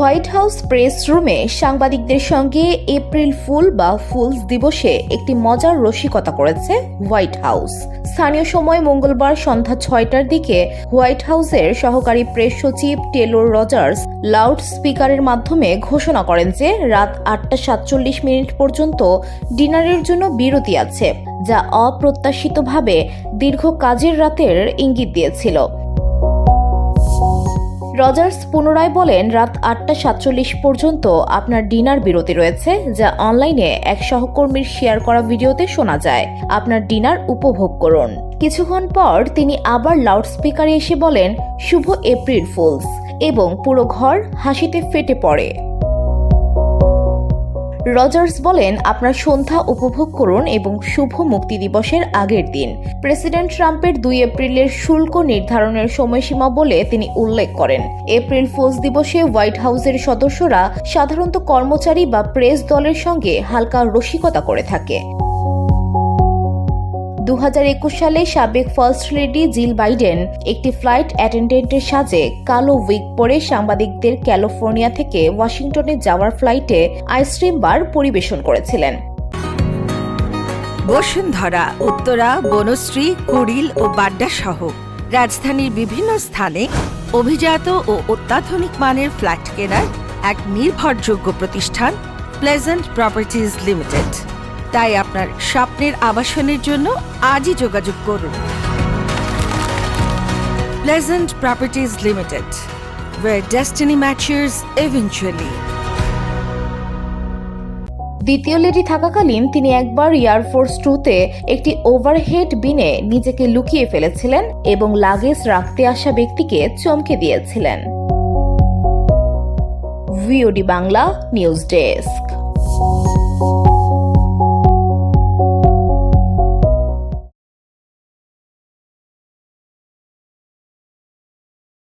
White house press রুমে সাংবাদিকদের সঙ্গে এপ্রিল ফুল বা ফুলস দিবসে একটি মজার রসিকতা করেছে হোয়াইট হাউস। স্থানীয় সময় মঙ্গলবার সন্ধ্যা ৬টার দিকে হোয়াইট হাউসের সহকারী প্রেস সচিব টেলর রজার্স লাউড স্পিকারের মাধ্যমে ঘোষণা করেন যে রাত ৮টা ৪৭ পর্যন্ত ডিনারের জন্য বিরতি আছে, যা অপ্রত্যাশিতভাবে দীর্ঘ কাজের রাতের ইঙ্গিত দিয়েছিল। রজার্স পুনরায় বলেন, রাত ৮টা ৪৭ পর্যন্ত আপনার ডিনার বিরতি রয়েছে, যা অনলাইনে এক সহকর্মীর শেয়ার করা ভিডিওতে শোনা যায়। আপনার ডিনার উপভোগ করুন। কিছুক্ষণ পর তিনি আবার লাউডস্পিকারে এসে বলেন, শুভ এপ্রিল ফুলস, এবং পুরো ঘর হাসিতে ফেটে পড়ে। রজার্স বলেন, আপনার সন্ধ্যা উপভোগ করুন এবং শুভ মুক্তি দিবসের আগের দিন। প্রেসিডেন্ট ট্রাম্পের ২ এপ্রিলের শুল্ক নির্ধারণের সময়সীমা বলে তিনি উল্লেখ করেন। এপ্রিল ফুলস দিবসে হোয়াইট হাউসের সদস্যরা সাধারণত কর্মচারী বা প্রেস দলের সঙ্গে হালকা রসিকতা করে থাকে। ২০২১ সালে সাবেক ফার্স্ট লেডি জিল বাইডেন একটি ফ্লাইট অ্যাটেন্ডেন্টের সাজে কালো উইগ পরে সাংবাদিকদের ক্যালিফোর্নিয়া থেকে ওয়াশিংটনে যাওয়ার ফ্লাইটে আইসক্রিম বার পরিবেশন করেছিলেন। বসুন্ধরা, উত্তরা, বনশ্রী, কুড়িল ও বাড্ডা সহ রাজধানীর বিভিন্ন স্থানে অভিজাত ও অত্যাধুনিক মানের ফ্ল্যাট কেনার এক নির্ভরযোগ্য প্রতিষ্ঠান প্লেজেন্ট প্রপার্টিজ লিমিটেড। তাই আপনার স্বপ্নের আবাসনের জন্য আজই যোগাযোগ করুন। Pleasant properties limited, where destiny matches eventually। দ্বিতীয় লেডি থাকাকালীন তিনি একবার এয়ারফোর্স 2-তে একটি ওভারহেড বিনে নিজেকে লুকিয়ে ফেলেছিলেন এবং লাগেজ রাখতে আসা ব্যক্তিকে চমকে দিয়েছিলেন। VOD Bangla news desk.